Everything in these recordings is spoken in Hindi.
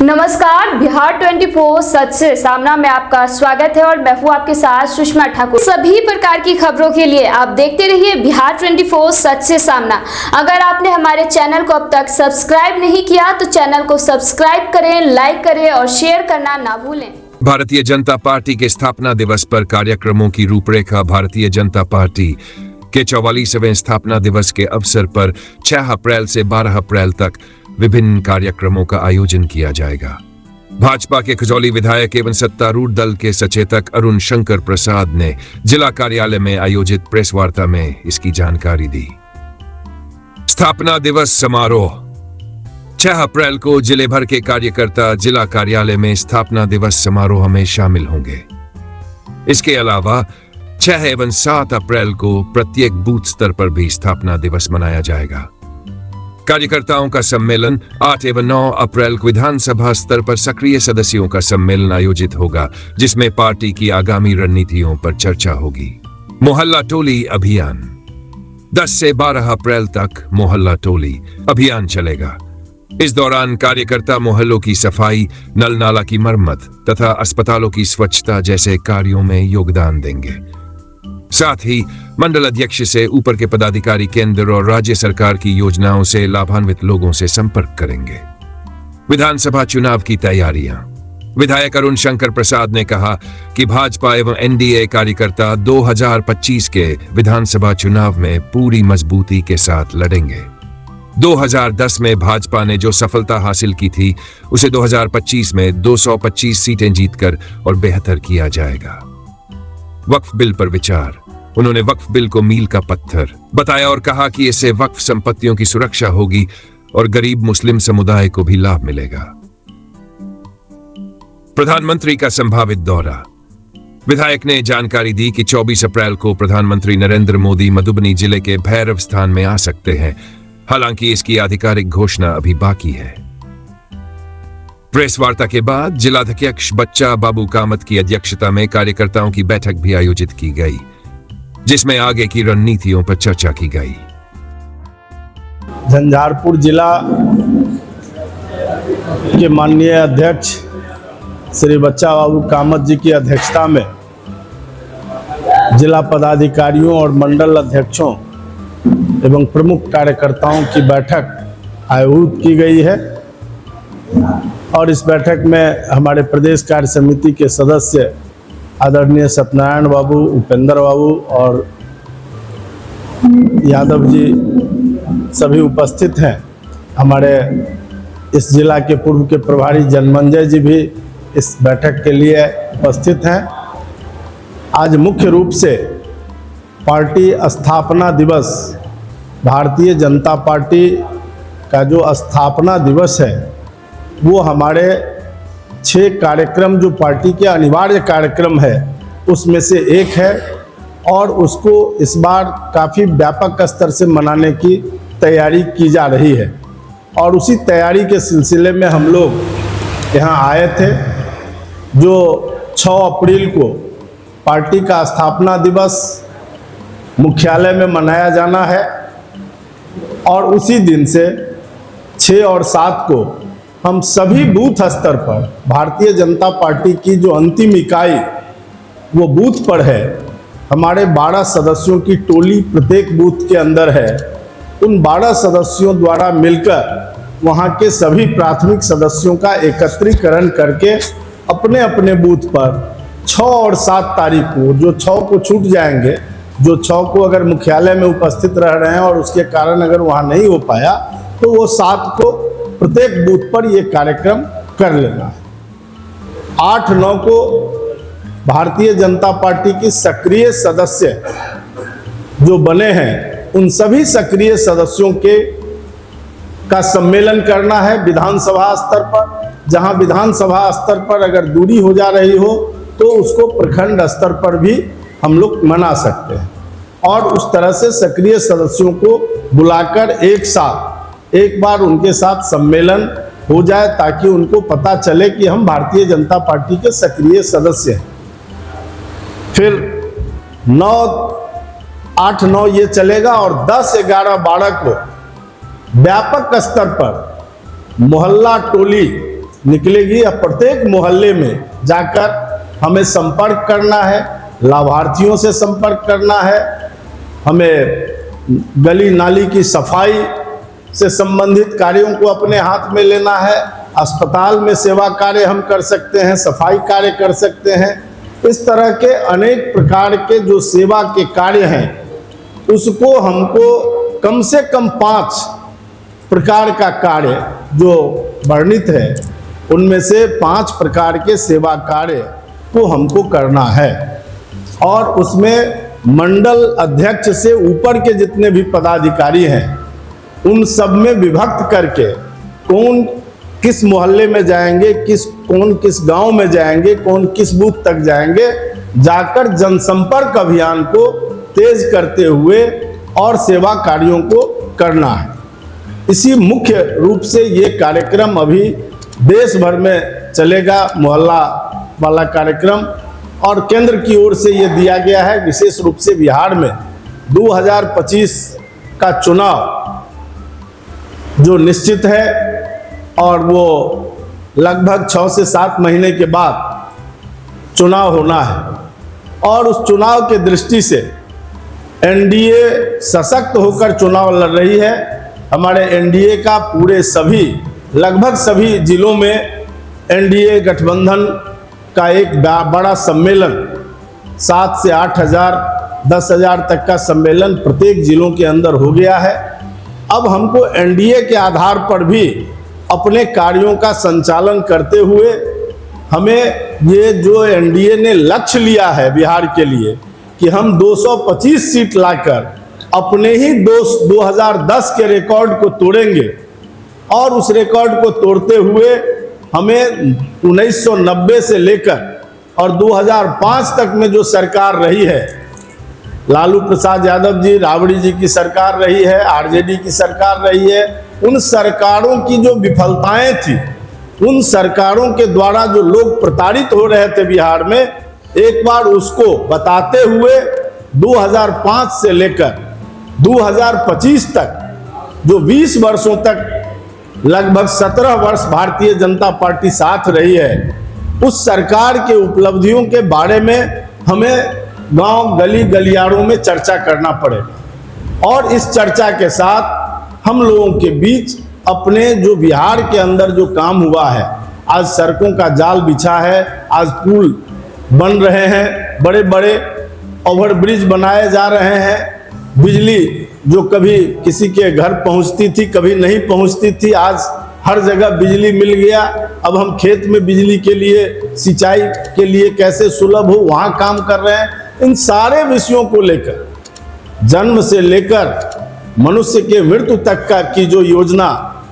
नमस्कार, बिहार 24 सच से सामना में आपका स्वागत है और मैं हूँ आपके साथ सुषमा ठाकुर। सभी प्रकार की खबरों के लिए आप देखते रहिए बिहार 24 सच से सामना। अगर आपने हमारे चैनल को अब तक सब्सक्राइब नहीं किया तो चैनल को सब्सक्राइब करें, लाइक करें और शेयर करना ना भूलें। भारतीय जनता पार्टी के स्थापना दिवस पर कार्यक्रमों की रूपरेखा। भारतीय जनता पार्टी के 44वें स्थापना दिवस के अवसर पर 6 अप्रैल से 12 अप्रैल तक विभिन्न कार्यक्रमों का आयोजन किया जाएगा। भाजपा के खजौली विधायक एवं सत्तारूढ़ दल के सचेतक अरुण शंकर प्रसाद ने जिला कार्यालय में आयोजित प्रेस वार्ता में इसकी जानकारी दी। स्थापना दिवस समारोह 6 अप्रैल को जिले भर के कार्यकर्ता जिला कार्यालय में स्थापना दिवस समारोह में शामिल होंगे। इसके अलावा 6 एवं 7 अप्रैल को प्रत्येक बूथ स्तर पर भी स्थापना दिवस मनाया जाएगा। कार्यकर्ताओं का सम्मेलन 8 एवं 9 अप्रैल को विधानसभा स्तर पर सक्रिय सदस्यों का सम्मेलन आयोजित होगा, जिसमें पार्टी की आगामी रणनीतियों पर चर्चा होगी। मोहल्ला टोली अभियान 10 से 12 अप्रैल तक मोहल्ला टोली अभियान चलेगा। इस दौरान कार्यकर्ता मोहल्लों की सफाई, नल नाला की मरम्मत तथा अस्पतालों की स्वच्छता जैसे कार्यों में योगदान देंगे। साथ ही मंडल अध्यक्ष से ऊपर के पदाधिकारी केंद्र और राज्य सरकार की योजनाओं से लाभान्वित लोगों से संपर्क करेंगे। विधानसभा चुनाव की तैयारियां। विधायक अरुण शंकर प्रसाद ने कहा कि भाजपा एवं एनडीए कार्यकर्ता 2025 के विधानसभा चुनाव में पूरी मजबूती के साथ लड़ेंगे। 2010 में भाजपा ने जो सफलता हासिल की थी उसे 2025 में 225 सीटें जीतकर और बेहतर किया जाएगा। वक्फ बिल पर विचार। उन्होंने वक्फ बिल को मील का पत्थर बताया और कहा कि इससे वक्फ संपत्तियों की सुरक्षा होगी और गरीब मुस्लिम समुदाय को भी लाभ मिलेगा। प्रधानमंत्री का संभावित दौरा। विधायक ने जानकारी दी कि 24 अप्रैल को प्रधानमंत्री नरेंद्र मोदी मधुबनी जिले के भैरव स्थान में आ सकते हैं। हालांकि इसकी आधिकारिक घोषणा अभी बाकी है। प्रेस वार्ता के बाद जिलाध्यक्ष बच्चा बाबू कामत की अध्यक्षता में कार्यकर्ताओं की बैठक भी आयोजित की गई, जिसमें आगे की रणनीतियों पर चर्चा की गई। झंझारपुर जिला के माननीय अध्यक्ष श्री बच्चा बाबू कामत जी की अध्यक्षता में जिला पदाधिकारियों और मंडल अध्यक्षों एवं प्रमुख कार्यकर्ताओं की बैठक आयोजित की गई है और इस बैठक में हमारे प्रदेश कार्य समिति के सदस्य आदरणीय सत्यनारायण बाबू, उपेंद्र बाबू और यादव जी सभी उपस्थित हैं। हमारे इस जिला के पूर्व के प्रभारी जनमंजय जी भी इस बैठक के लिए उपस्थित हैं। आज मुख्य रूप से पार्टी स्थापना दिवस, भारतीय जनता पार्टी का जो स्थापना दिवस है वो हमारे 6 कार्यक्रम जो पार्टी के अनिवार्य कार्यक्रम है उसमें से एक है और उसको इस बार काफ़ी व्यापक स्तर से मनाने की तैयारी की जा रही है और उसी तैयारी के सिलसिले में हम लोग यहाँ आए थे। जो 6 अप्रैल को पार्टी का स्थापना दिवस मुख्यालय में मनाया जाना है और उसी दिन से 6 और 7 को हम सभी बूथ स्तर पर भारतीय जनता पार्टी की जो अंतिम इकाई वो बूथ पर है, हमारे 12 सदस्यों की टोली प्रत्येक बूथ के अंदर है। उन 12 सदस्यों द्वारा मिलकर वहाँ के सभी प्राथमिक सदस्यों का एकत्रीकरण करके अपने अपने बूथ पर 6 और 7 तारीख को, जो 6 को छूट जाएंगे, जो 6 को अगर मुख्यालय में उपस्थित रह रहे हैं और उसके कारण अगर वहाँ नहीं हो पाया तो वो 7 को प्रत्येक बूथ पर ये कार्यक्रम कर लेना है। 8-9 को भारतीय जनता पार्टी की सक्रिय सदस्य जो बने हैं उन सभी सक्रिय सदस्यों का सम्मेलन करना है विधानसभा स्तर पर। जहां विधानसभा स्तर पर अगर दूरी हो जा रही हो तो उसको प्रखंड स्तर पर भी हम लोग मना सकते हैं और उस तरह से सक्रिय सदस्यों को बुलाकर एक साथ एक बार उनके साथ सम्मेलन हो जाए ताकि उनको पता चले कि हम भारतीय जनता पार्टी के सक्रिय सदस्य हैं। फिर 8-9 ये चलेगा और 10, 11, 12 को व्यापक स्तर पर मोहल्ला टोली निकलेगी। अब प्रत्येक मोहल्ले में जाकर हमें संपर्क करना है, लाभार्थियों से संपर्क करना है, हमें गली नाली की सफाई से संबंधित कार्यों को अपने हाथ में लेना है। अस्पताल में सेवा कार्य हम कर सकते हैं, सफाई कार्य कर सकते हैं। इस तरह के अनेक प्रकार के जो सेवा के कार्य हैं उसको हमको कम से कम 5 प्रकार का कार्य जो वर्णित है उनमें से 5 प्रकार के सेवा कार्य को हमको करना है। और उसमें मंडल अध्यक्ष से ऊपर के जितने भी पदाधिकारी हैं उन सब में विभक्त करके कौन किस मोहल्ले में जाएंगे, कौन किस गांव में जाएंगे, कौन किस बूथ तक जाएंगे, जाकर जनसंपर्क अभियान को तेज करते हुए और सेवा कार्यों को करना है। इसी मुख्य रूप से ये कार्यक्रम अभी देश भर में चलेगा, मोहल्ला वाला कार्यक्रम, और केंद्र की ओर से ये दिया गया है। विशेष रूप से बिहार में 2025 का चुनाव जो निश्चित है और वो लगभग 6 से 7 महीने के बाद चुनाव होना है। और उस चुनाव के दृष्टि से एनडीए सशक्त होकर चुनाव लड़ रही है। हमारे एनडीए का पूरे सभी लगभग सभी जिलों में एनडीए गठबंधन का एक बड़ा सम्मेलन 7 से 8 हज़ार 10 हज़ार तक का सम्मेलन प्रत्येक जिलों के अंदर हो गया है। अब हमको एनडीए के आधार पर भी अपने कार्यों का संचालन करते हुए हमें ये जो एनडीए ने लक्ष्य लिया है बिहार के लिए कि हम 225 सीट लाकर अपने ही 2010 के रिकॉर्ड को तोड़ेंगे, और उस रिकॉर्ड को तोड़ते हुए हमें 1990 से लेकर और 2005 तक में जो सरकार रही है, लालू प्रसाद यादव जी, राबड़ी जी की सरकार रही है, आरजेडी की सरकार रही है, उन सरकारों की जो विफलताएं थी, उन सरकारों के द्वारा जो लोग प्रताड़ित हो रहे थे बिहार में, एक बार उसको बताते हुए 2005 से लेकर 2025 तक जो 20 वर्षों तक लगभग 17 वर्ष भारतीय जनता पार्टी साथ रही है, उस सरकार के उपलब्धियों के बारे में हमें गांव गली गलियारों में चर्चा करना पड़ेगा। और इस चर्चा के साथ हम लोगों के बीच अपने जो बिहार के अंदर जो काम हुआ है, आज सड़कों का जाल बिछा है, आज पुल बन रहे हैं, बड़े बड़े ओवरब्रिज बनाए जा रहे हैं, बिजली जो कभी किसी के घर पहुंचती थी कभी नहीं पहुंचती थी, आज हर जगह बिजली मिल गया। अब हम खेत में बिजली के लिए, सिंचाई के लिए कैसे सुलभ हो वहाँ काम कर रहे हैं। इन सारे विषयों को लेकर जन्म से लेकर मनुष्य के मृत्यु तक का की जो योजना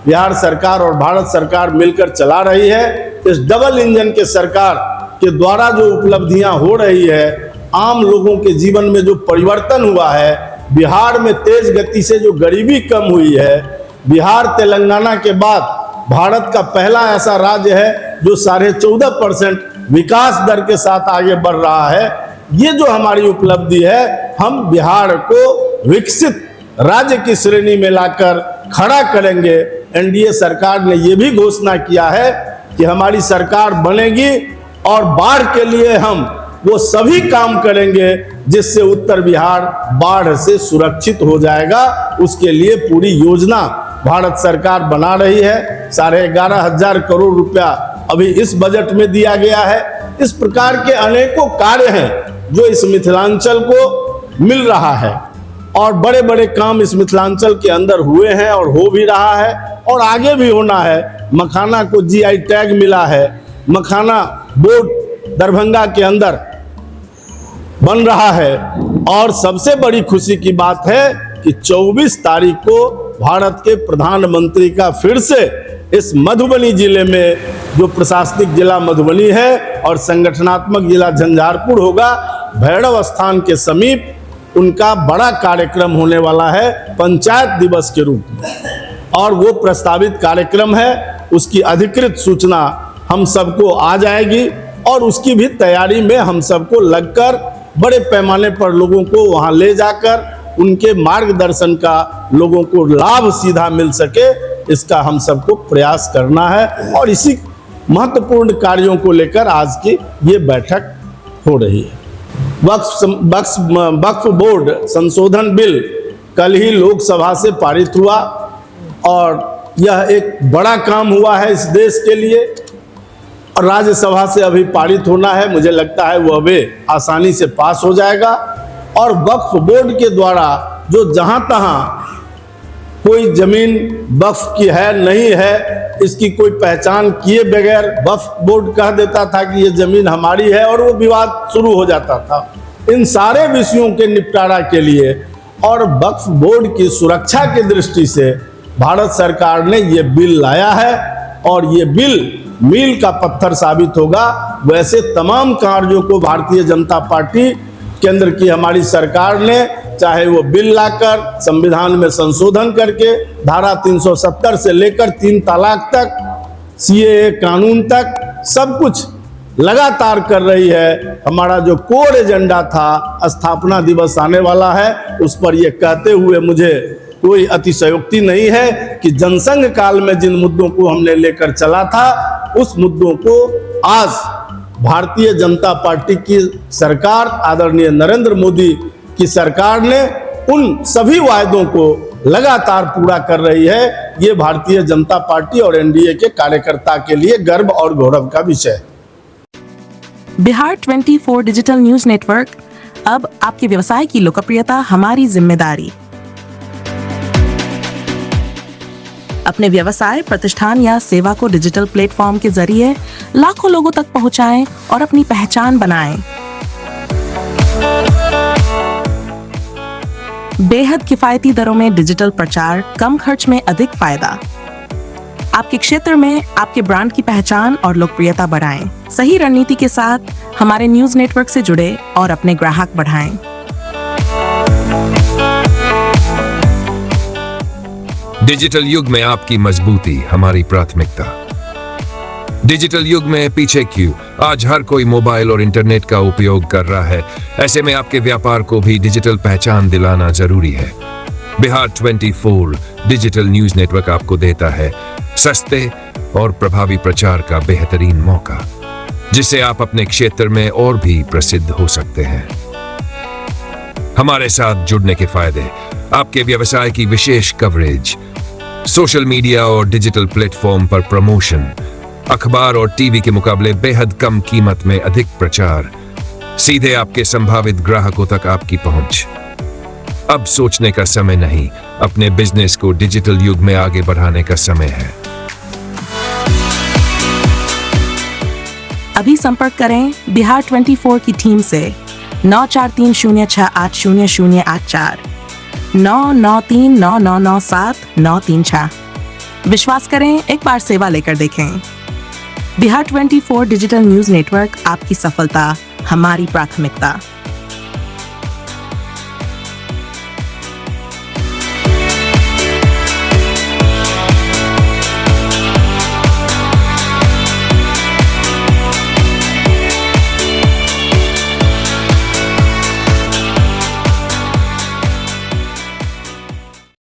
बिहार सरकार और भारत सरकार मिलकर चला रही है, इस डबल इंजन के सरकार के द्वारा जो उपलब्धियां हो रही है, आम लोगों के जीवन में जो परिवर्तन हुआ है, बिहार में तेज गति से जो गरीबी कम हुई है, बिहार तेलंगाना के बाद भारत का पहला ऐसा राज्य है जो 14.5% विकास दर के साथ आगे बढ़ रहा है। ये जो हमारी उपलब्धि है, हम बिहार को विकसित राज्य की श्रेणी में लाकर खड़ा करेंगे। एनडीए सरकार ने यह भी घोषणा किया है कि हमारी सरकार बनेगी और बाढ़ के लिए हम वो सभी काम करेंगे जिससे उत्तर बिहार बाढ़ से सुरक्षित हो जाएगा। उसके लिए पूरी योजना भारत सरकार बना रही है। 11,500 करोड़ रुपया अभी इस बजट में दिया गया है। इस प्रकार के अनेकों कार्य हैं जो इस मिथिलांचल को मिल रहा है, और बड़े बड़े काम इस मिथिलांचल के अंदर हुए हैं और हो भी रहा है और आगे भी होना है। मखाना को जीआई टैग मिला है, मखाना बोर्ड दरभंगा के अंदर बन रहा है। और सबसे बड़ी खुशी की बात है कि 24 तारीख को भारत के प्रधानमंत्री का फिर से इस मधुबनी जिले में, जो प्रशासनिक जिला मधुबनी है और संगठनात्मक जिला झंझारपुर होगा, भैरव स्थान के समीप उनका बड़ा कार्यक्रम होने वाला है पंचायत दिवस के रूप में। और वो प्रस्तावित कार्यक्रम है, उसकी अधिकृत सूचना हम सबको आ जाएगी और उसकी भी तैयारी में हम सबको लगकर बड़े पैमाने पर लोगों को वहां ले जाकर उनके मार्गदर्शन का लोगों को लाभ सीधा मिल सके, इसका हम सबको प्रयास करना है। और इसी महत्वपूर्ण कार्यों को लेकर आज की ये बैठक हो रही है। वक्फ बोर्ड संशोधन बिल कल ही लोकसभा से पारित हुआ और यह एक बड़ा काम हुआ है इस देश के लिए और राज्यसभा से अभी पारित होना है। मुझे लगता है वो अभी आसानी से पास हो जाएगा और वक्फ बोर्ड के द्वारा जो जहां तहां कोई जमीन वक्फ की है नहीं है, इसकी कोई पहचान किए बगैर वक्फ बोर्ड कह देता था कि ये जमीन हमारी है और वो विवाद शुरू हो जाता था। इन सारे विषयों के निपटारा के लिए और वक्फ बोर्ड की सुरक्षा की दृष्टि से भारत सरकार ने ये बिल लाया है और ये बिल मील का पत्थर साबित होगा। वैसे तमाम कार्यों को भारतीय जनता पार्टी केंद्र की हमारी सरकार ने, चाहे वो बिल लाकर संविधान में संशोधन करके धारा 370 से लेकर 3 तलाक तक, सीएए कानून तक सब कुछ लगातार कर रही है। हमारा जो कोर एजेंडा था, स्थापना दिवस आने वाला है, उस पर यह कहते हुए मुझे कोई अतिशयोक्ति नहीं है कि जनसंघ काल में जिन मुद्दों को हमने लेकर चला था, उस मुद्दों को आज भारतीय जनता पार्टी की सरकार, आदरणीय नरेंद्र मोदी की सरकार ने उन सभी वायदों को लगातार पूरा कर रही है। ये भारतीय जनता पार्टी और एनडीए के कार्यकर्ता के लिए गर्व और गौरव का विषय है। बिहार 24 डिजिटल न्यूज नेटवर्क, अब आपके व्यवसाय की लोकप्रियता हमारी जिम्मेदारी। अपने व्यवसाय, प्रतिष्ठान या सेवा को डिजिटल प्लेटफॉर्म के जरिए लाखों लोगों तक पहुंचाएं और अपनी पहचान बनाएं। बेहद किफायती दरों में डिजिटल प्रचार, कम खर्च में अधिक फायदा। आपके क्षेत्र में आपके ब्रांड की पहचान और लोकप्रियता बढ़ाएं। सही रणनीति के साथ हमारे न्यूज नेटवर्क से जुड़े और अपने ग्राहक बढ़ाएं। डिजिटल युग में आपकी मजबूती हमारी प्राथमिकता। डिजिटल युग में पीछे क्यों? आज हर कोई मोबाइल और इंटरनेट का उपयोग कर रहा है। ऐसे में आपके व्यापार को भी डिजिटल पहचान दिलाना जरूरी है। बिहार 24 डिजिटल न्यूज नेटवर्क आपको देता है सस्ते और प्रभावी प्रचार का बेहतरीन मौका, जिससे आप अपने क्षेत्र में और भी प्रसिद्ध हो सकते हैं। हमारे साथ जुड़ने के फायदे: आपके व्यवसाय की विशेष कवरेज, सोशल मीडिया और डिजिटल प्लेटफॉर्म पर प्रमोशन, अखबार और टीवी के मुकाबले बेहद कम कीमत में अधिक प्रचार, सीधे आपके संभावित ग्राहकों तक आपकी पहुंच। अब सोचने का समय नहीं, अपने बिजनेस को डिजिटल युग में आगे बढ़ाने का समय है। अभी संपर्क करें बिहार 24 की टीम से 9430680084, 9939997936। विश्वास करें, एक बार सेवा लेकर देखें। बिहार 24 डिजिटल न्यूज नेटवर्क, आपकी सफलता हमारी प्राथमिकता।